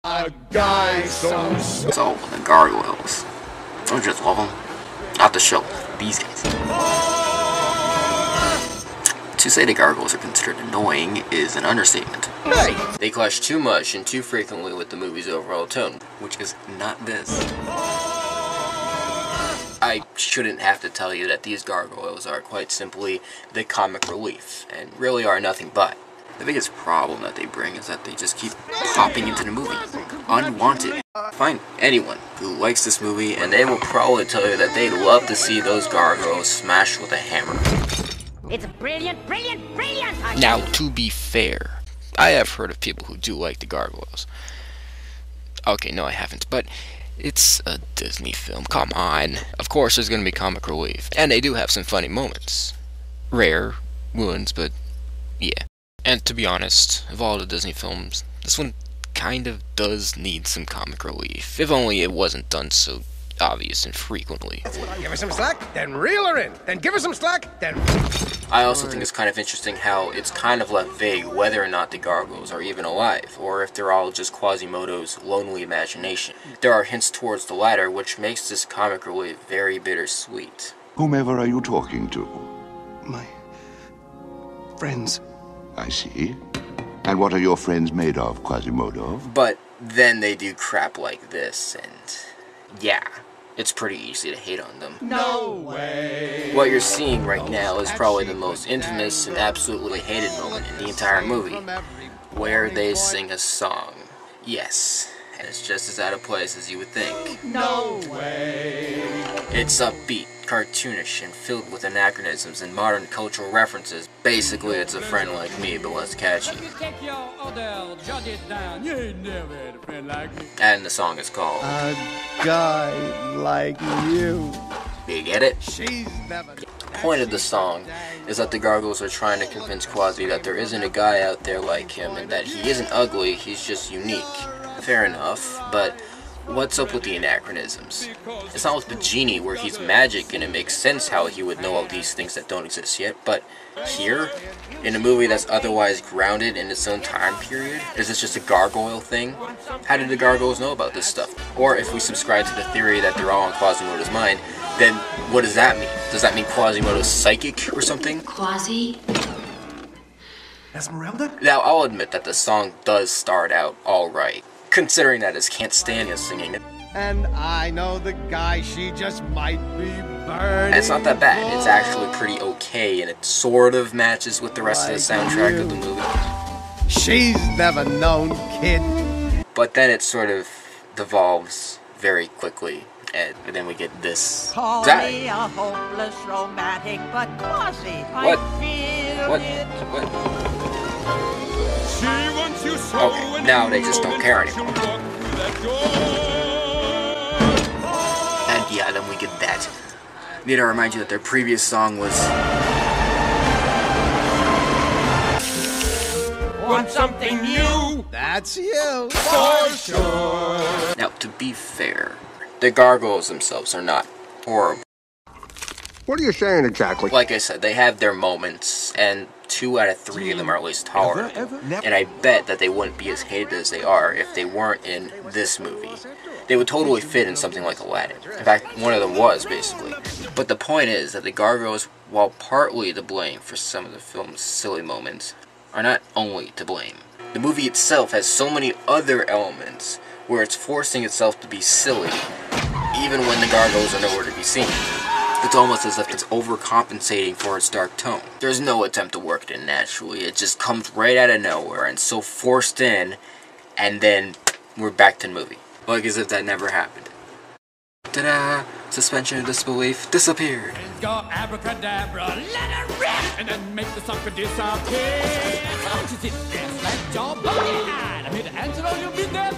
A guy so... So, the Gargoyles. Don't you just love them? Not the show. These guys. To say the Gargoyles are considered annoying is an understatement. Hey! They clash too much and too frequently with the movie's overall tone, which is not this. I shouldn't have to tell you that these Gargoyles are quite simply the comic relief, and really are nothing but. The biggest problem that they bring is that they just keep popping into the movie, unwanted. Find anyone who likes this movie and they will probably tell you that they'd love to see those Gargoyles smashed with a hammer. It's brilliant, brilliant, brilliant! Now, to be fair, I have heard of people who do like the Gargoyles. Okay, no I haven't, but it's a Disney film, come on. Of course there's gonna be comic relief, and they do have some funny moments. Rare ones, but yeah. And to be honest, of all the Disney films, this one kind of does need some comic relief, if only it wasn't done so obvious and frequently. Give her some slack, then reel her in. Then give her some slack, then... I also think it's kind of interesting how it's kind of left vague whether or not the Gargoyles are even alive, or if they're all just Quasimodo's lonely imagination. There are hints towards the latter, which makes this comic relief very bittersweet. Whomever are you talking to? My... friends. I see. And what are your friends made of, Quasimodo? But then they do crap like this, and yeah, it's pretty easy to hate on them. No way! What you're seeing right now is probably the most infamous and absolutely hated moment in the entire movie, where they sing a song. Yes, and it's just as out of place as you would think. No way! It's upbeat, cartoonish, and filled with anachronisms and modern cultural references. Basically, it's a friend like me, but less catchy. And the song is called A Guy Like You. You get it? She's never... The point of the song is that the Gargoyles are trying to convince Quasi that there isn't a guy out there like him, and that he isn't ugly, he's just unique. Fair enough, but what's up with the anachronisms? It's not with the genie, where he's magic and it makes sense how he would know all these things that don't exist yet, but here, in a movie that's otherwise grounded in its own time period, is this just a gargoyle thing? How did the Gargoyles know about this stuff? Or if we subscribe to the theory that they're all in Quasimodo's mind, then what does that mean? Does that mean Quasimodo's psychic or something? Quasi? Esmeralda? Now, I'll admit that the song does start out alright, considering that I can't stand you singing it. And I know the guy she just might be burning. It's not that bad, it's actually pretty okay, and it sort of matches with the rest of the soundtrack of the movie. She's never known, kid. But then it sort of devolves very quickly, and then we get this. Call me a hopeless romantic, but Quasi, What? I feel What? it. What? Okay, now they just don't care anymore. And yeah, then we get that. Need to remind you that their previous song was... Want something new? That's you, for sure. Now, to be fair, the Gargoyles themselves are not horrible. What are you saying exactly? Like I said, they have their moments, and 2 out of 3 of them are at least tolerable. And I bet that they wouldn't be as hated as they are if they weren't in this movie. They would totally fit in something like Aladdin. In fact, one of them was, basically. But the point is that the Gargoyles, while partly to blame for some of the film's silly moments, are not only to blame. The movie itself has so many other elements where it's forcing itself to be silly, even when the Gargoyles are nowhere to be seen. It's almost as if it's overcompensating for its dark tone. There's no attempt to work it in naturally, it just comes right out of nowhere and so forced in, and then we're back to the movie. Like as if that never happened. Ta-da! Suspension of disbelief disappeared. Go abracadabra, let her rip, and then make the sucker disappear. Don't you sit there, slap your body hide. I'm here to answer all your business.